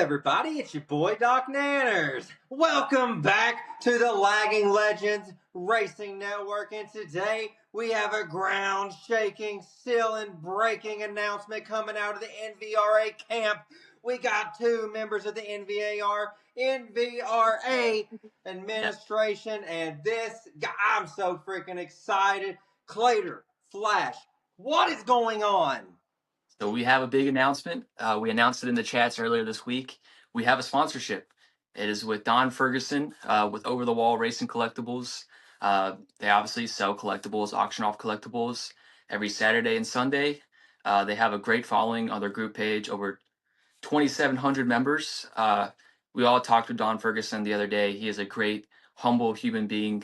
everybody, it's your boy Doc Nanners. Welcome back to the Lagging Legends Racing Network, and today we have a ground-shaking, ceiling-breaking announcement coming out of the NVRA camp. We got two members of the NVRA administration, and I'm so freaking excited. Clater, Flash, what is going on? So we have a big announcement. We announced it in the chats earlier this week. We have a sponsorship. It is with Don Ferguson with Over the Wall Racing Collectibles. They obviously sell collectibles, auction off collectibles every Saturday and Sunday. They have a great following on their group page, over 2,700 members. We all talked with Don Ferguson the other day. He is a great, humble human being.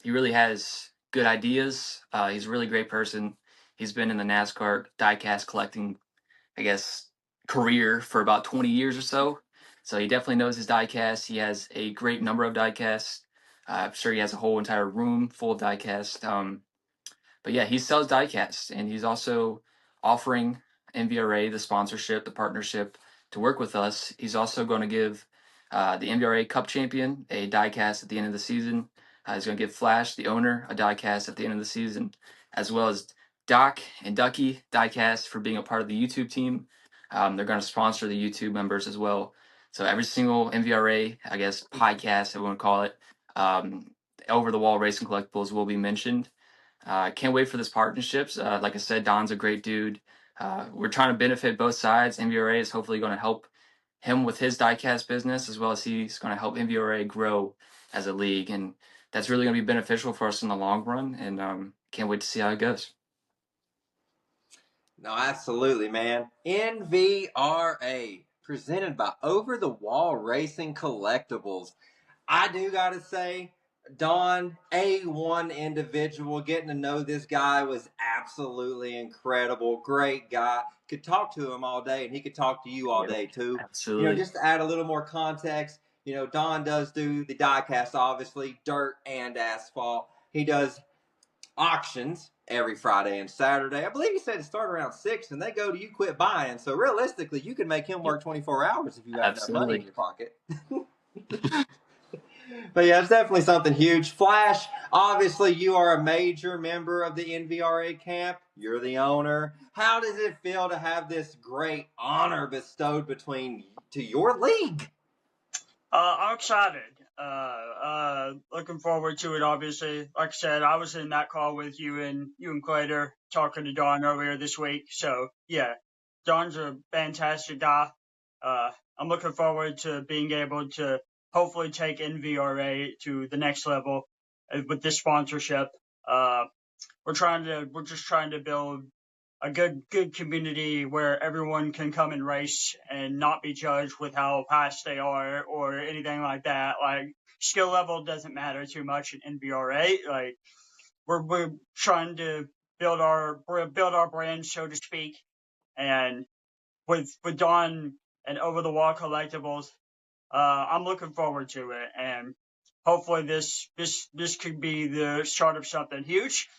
He really has good ideas. He's a really great person. He's been in the NASCAR diecast collecting, I guess, career for about 20 years or so. So he definitely knows his diecast. He has a great number of diecasts. I'm sure he has a whole entire room full of diecast. But yeah, he sells diecast, and he's also offering NVRA the sponsorship, the partnership to work with us. He's also going to give the NVRA Cup champion a diecast at the end of the season. He's going to give Flash, the owner, a diecast at the end of the season, as well as Doc and Ducky diecast for being a part of the YouTube team. They're going to sponsor the YouTube members as well. So every single NVRA, I guess, podcast, everyone call it, Over the Wall Racing Collectibles will be mentioned. Can't wait for this partnerships. Like I said, Don's a great dude. We're trying to benefit both sides. NVRA is hopefully going to help him with his diecast business, as well as he's going to help NVRA grow as a league. And that's really going to be beneficial for us in the long run. And can't wait to see how it goes. No, absolutely, man. NVRA, presented by Over the Wall Racing Collectibles. I do got to say, Don, A1 individual. Getting to know this guy was absolutely incredible. Great guy. Could talk to him all day, and he could talk to you all day, too. Absolutely. Just to add a little more context, Don does do the diecast, obviously, dirt and asphalt. He does auctions every Friday and Saturday. I believe he said it start around 6 and they go to you quit buying. So realistically, you can make him work 24 hours if you have enough money in your pocket. But yeah, it's definitely something huge. Flash, obviously you are a major member of the NVRA camp. You're the owner. How does it feel to have this great honor bestowed to your league? I'm excited. Looking forward to it, obviously. Like I said, I was in that call with you and Clater talking to Don earlier this week. So, yeah, Don's a fantastic guy. I'm looking forward to being able to hopefully take NVRA to the next level with this sponsorship. We're just trying to build a good community where everyone can come and race and not be judged with how fast they are or anything like that. Like, skill level doesn't matter too much in NVRA. Like, we're trying to build our brand, so to speak. And with Don and Over the Wall Collectibles, I'm looking forward to it. And hopefully this could be the start of something huge.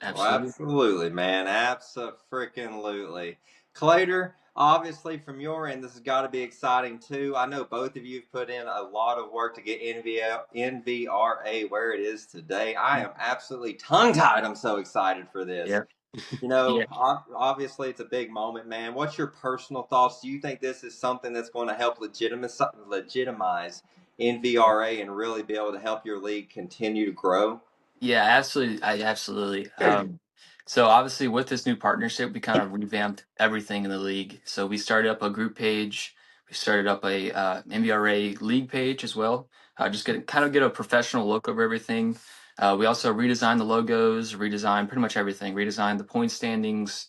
Absolutely, man. Abso-freaking-lutely. Clater, obviously from your end, this has got to be exciting too. I know both of you have put in a lot of work to get NVRA where it is today. I am absolutely tongue-tied. I'm so excited for this. Yeah. Obviously it's a big moment, man. What's your personal thoughts? Do you think this is something that's going to help legitimize NVRA and really be able to help your league continue to grow? Yeah, absolutely. So obviously with this new partnership, we kind of revamped everything in the league. So we started up a group page. We started up a NVRA league page as well. Just get a professional look over everything. We also redesigned the logos, redesigned pretty much everything, redesigned the point standings,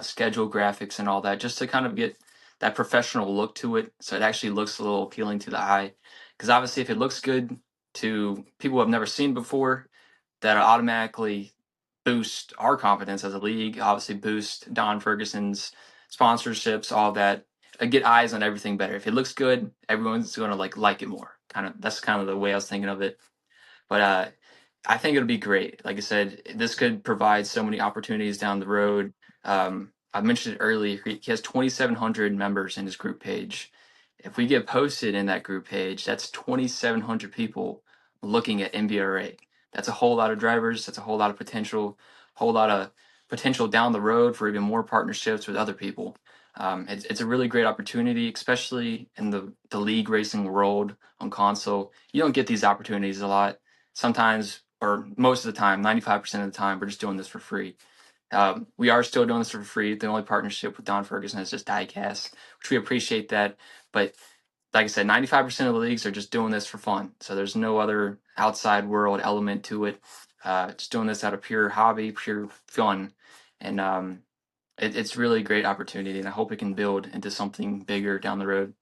schedule graphics and all that, just to kind of get that professional look to it. So it actually looks a little appealing to the eye. Because obviously if it looks good to people who have never seen before, that automatically boost our confidence as a league, obviously boost Don Ferguson's sponsorships, all that. Get eyes on everything better. If it looks good, everyone's going to like it more. That's kind of the way I was thinking of it. But I think it'll be great. Like I said, this could provide so many opportunities down the road. I mentioned it earlier. He has 2,700 members in his group page. If we get posted in that group page, that's 2,700 people looking at NVRA. That's a whole lot of drivers. That's a whole lot of potential. Whole lot of potential down the road for even more partnerships with other people. It's a really great opportunity, especially in the league racing world on console. You don't get these opportunities a lot. Sometimes, or most of the time, 95% of the time, we're just doing this for free. We are still doing this for free. The only partnership with Don Ferguson is just Diecast, which we appreciate that. But like I said, 95% of the leagues are just doing this for fun. So there's no other outside world element to it. Just doing this out of pure hobby, pure fun. And it's really a great opportunity. And I hope it can build into something bigger down the road.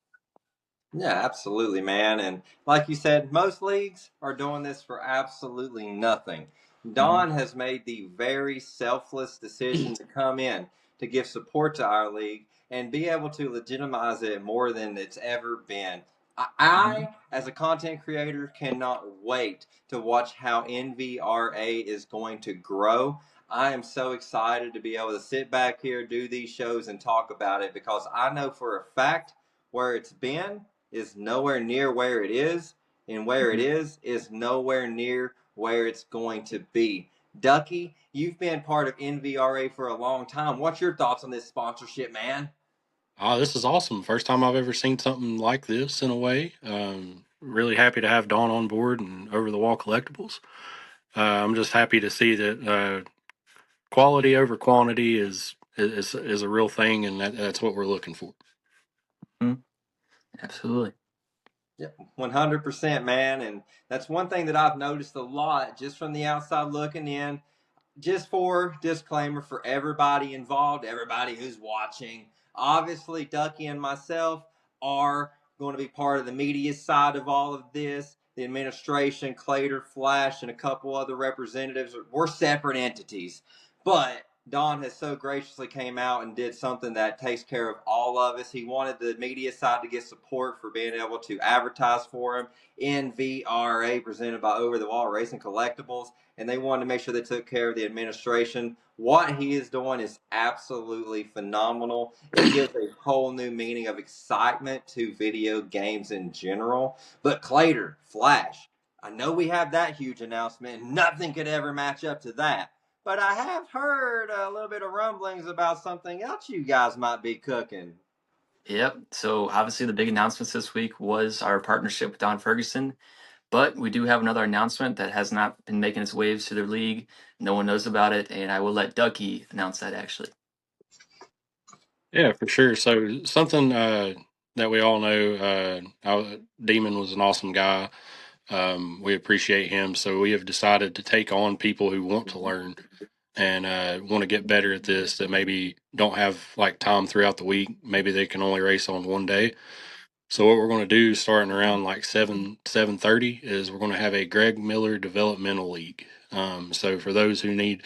Yeah, absolutely, man. And like you said, most leagues are doing this for absolutely nothing. Mm-hmm. Don has made the very selfless decision to come in to give support to our league and be able to legitimize it more than it's ever been. Mm-hmm. As a content creator, cannot wait to watch how NVRA is going to grow. I am so excited to be able to sit back here, do these shows, and talk about it because I know for a fact where it's been is nowhere near where it is, and where it is nowhere near where it's going to be. Ducky, you've been part of NVRA for a long time. What's your thoughts on this sponsorship, man? Oh, this is awesome. First time I've ever seen something like this in a way. Really happy to have Dawn on board and Over the Wall Collectibles. I'm just happy to see that quality over quantity is a real thing, and that's what we're looking for. Mm-hmm. Absolutely. Yep, 100%, man. And that's one thing that I've noticed a lot just from the outside looking in. Just for disclaimer for everybody involved, everybody who's watching, obviously Ducky and myself are going to be part of the media side of all of this. The administration, Clater, Flash, and a couple other representatives, we're separate entities. But Don has so graciously came out and did something that takes care of all of us. He wanted the media side to get support for being able to advertise for him in VRA, presented by Over the Wall Racing Collectibles, and they wanted to make sure they took care of the administration. What he is doing is absolutely phenomenal. It gives a whole new meaning of excitement to video games in general. But Clater, Flash, I know we have that huge announcement, and nothing could ever match up to that. But I have heard a little bit of rumblings about something else you guys might be cooking. Yep. So obviously the big announcements this week was our partnership with Don Ferguson. But we do have another announcement that has not been making its waves to the league. No one knows about it, and I will let Ducky announce that actually. Yeah, for sure. So something that we all know, Demon was an awesome guy. We appreciate him, so we have decided to take on people who want to learn and want to get better at this, that maybe don't have like time throughout the week. Maybe they can only race on one day. So what we're going to do, starting around like 7:30, is we're going to have a Greg Miller Developmental League. So for those who need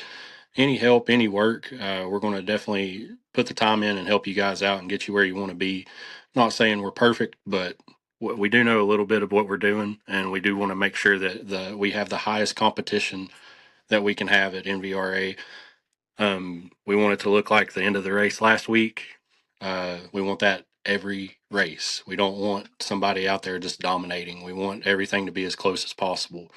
any help, any work, we're going to definitely put the time in and help you guys out and get you where you want to be. Not saying we're perfect, but we do know a little bit of what we're doing, and we do want to make sure that we have the highest competition that we can have at NVRA. We want it to look like the end of the race last week. We want that every race. We don't want somebody out there just dominating. We want everything to be as close as possible.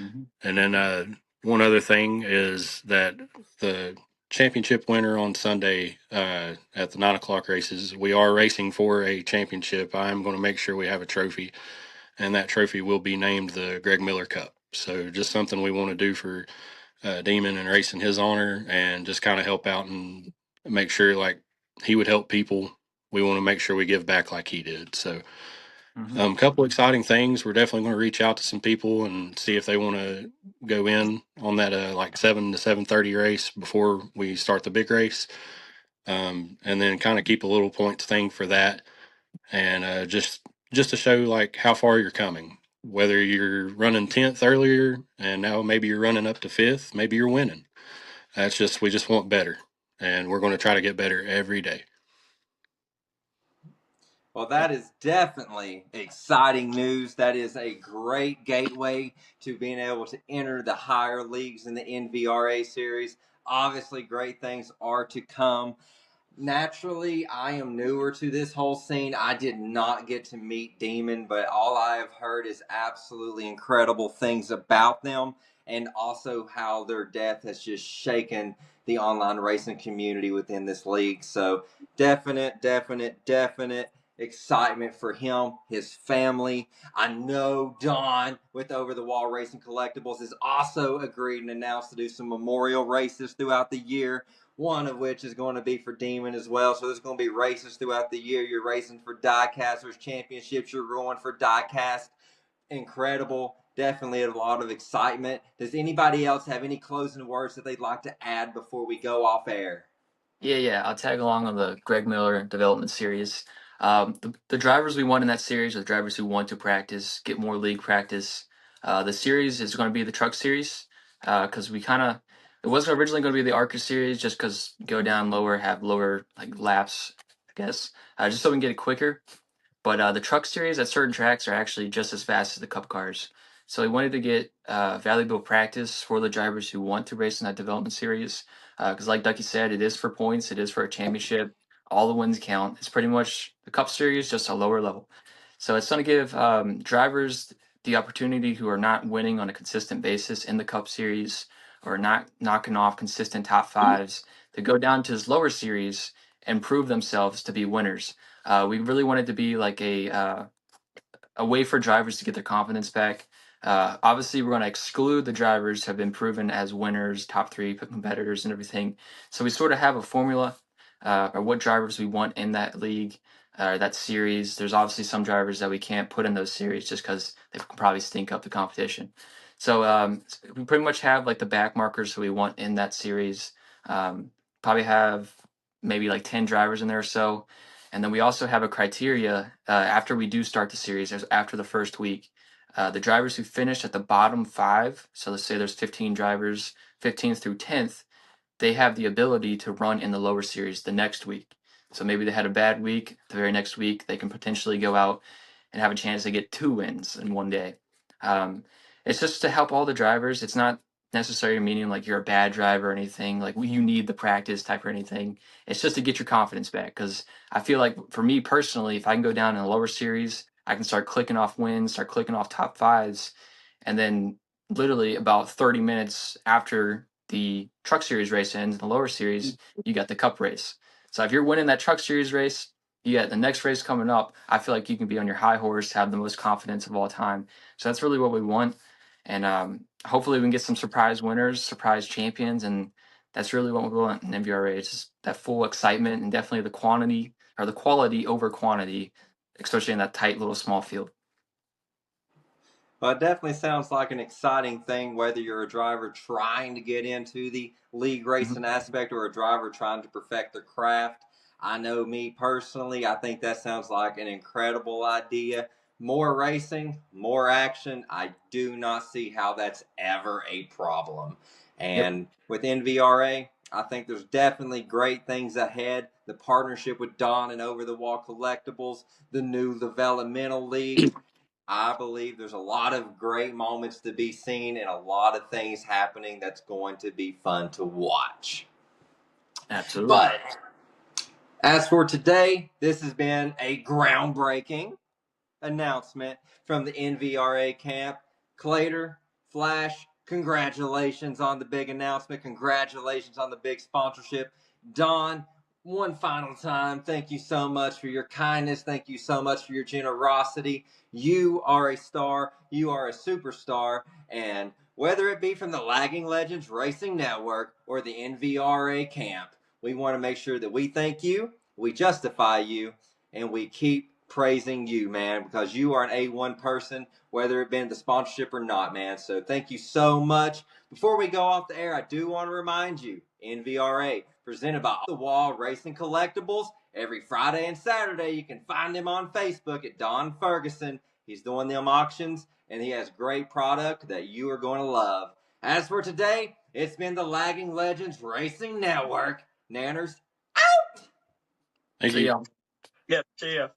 Mm-hmm. And then one other thing is that the championship winner on Sunday at the 9 o'clock races, we are racing for a championship. I'm going to make sure we have a trophy, and that trophy will be named the Greg Miller Cup. So just something we want to do for Demon and race in his honor, and just kind of help out and make sure like he would help people. We want to make sure we give back like he did. So Mm-hmm. a couple exciting things. We're definitely going to reach out to some people and see if they want to go in on that like 7 to 7:30 race before we start the big race, and then kind of keep a little points thing for that, and just to show like how far you're coming. Whether you're running 10th earlier and now maybe you're running up to 5th, maybe you're winning. That's just, we just want better, and we're going to try to get better every day. Well, that is definitely exciting news. That is a great gateway to being able to enter the higher leagues in the NVRA series. Obviously, great things are to come. Naturally, I am newer to this whole scene. I did not get to meet Demon, but all I have heard is absolutely incredible things about them, and also how their death has just shaken the online racing community within this league. So, definite excitement for him, his family. I know Don with Over the Wall Racing Collectibles has also agreed and announced to do some memorial races throughout the year, one of which is going to be for Demon as well. So there's going to be races throughout the year. You're racing for Diecasters Championships. You're going for Diecast. Incredible. Definitely a lot of excitement. Does anybody else have any closing words that they'd like to add before we go off air? Yeah. I'll tag along on the Greg Miller development series. The drivers we want in that series are the drivers who want to practice, get more league practice. The series is going to be the truck series because it wasn't originally going to be the ARCA series just because go down lower, have lower like laps, I guess, just so we can get it quicker. But the truck series at certain tracks are actually just as fast as the cup cars. So we wanted to get valuable practice for the drivers who want to race in that development series. Because, like Ducky said, it is for points, it is for a championship. All the wins count. It's pretty much the cup series, just a lower level. So it's going to give drivers the opportunity who are not winning on a consistent basis in the cup series or not knocking off consistent top fives to go down to this lower series and prove themselves to be winners. We really wanted to be like a way for drivers to get their confidence back. Obviously, we're going to exclude the drivers who have been proven as winners, top three competitors, and everything. So we sort of have a formula or what drivers we want in that league, that series. There's obviously some drivers that we can't put in those series just because they can probably stink up the competition. So we pretty much have like the back markers who we want in that series. Probably have maybe like 10 drivers in there or so. And then we also have a criteria after we do start the series, after the first week. The drivers who finish at the bottom five, so let's say there's 15 drivers, 15th through 10th, they have the ability to run in the lower series the next week. So maybe they had a bad week. The very next week, they can potentially go out and have a chance to get 2 wins in one day. Um, it's just to help all the drivers. It's not necessarily meaning like you're a bad driver or anything, like you need the practice type or anything. It's just to get your confidence back. Because I feel like for me personally, if I can go down in a lower series, I can start clicking off wins, start clicking off top fives, and then literally about 30 minutes after the truck series race ends in the lower series, you got the cup race. So if you're winning that truck series race, you got the next race coming up. I feel like you can be on your high horse, have the most confidence of all time. So that's really what we want. And hopefully we can get some surprise winners, surprise champions. And that's really what we want in NVRA. It's just that full excitement and definitely the quantity or the quality over quantity, especially in that tight little small field. Well, it definitely sounds like an exciting thing, whether you're a driver trying to get into the league racing aspect or a driver trying to perfect their craft. I know me personally, I think that sounds like an incredible idea. More racing, more action. I do not see how that's ever a problem. Yep. And with NVRA, I think there's definitely great things ahead. The partnership with Don and Over the Wall Collectibles, the new developmental league. I believe there's a lot of great moments to be seen and a lot of things happening that's going to be fun to watch. Absolutely. But as for today, this has been a groundbreaking announcement from the NVRA camp. Clater, Flash, congratulations on the big announcement. Congratulations on the big sponsorship. Don, one final time, thank you so much for your kindness. Thank you so much for your generosity. You are a star. You are a superstar. And whether it be from the Lagging Legends Racing Network or the NVRA camp, we want to make sure that we thank you, we justify you, and we keep praising you, man, because you are an A1 person, whether it been the sponsorship or not, man. So thank you so much. Before we go off the air, I do want to remind you, NVRA, presented by The Wall Racing Collectibles. Every Friday and Saturday, you can find him on Facebook at Don Ferguson. He's doing them auctions, and he has great product that you are going to love. As for today, it's been the Lagging Legends Racing Network. Nanners, out! Thank See you. ya. Yep. See ya.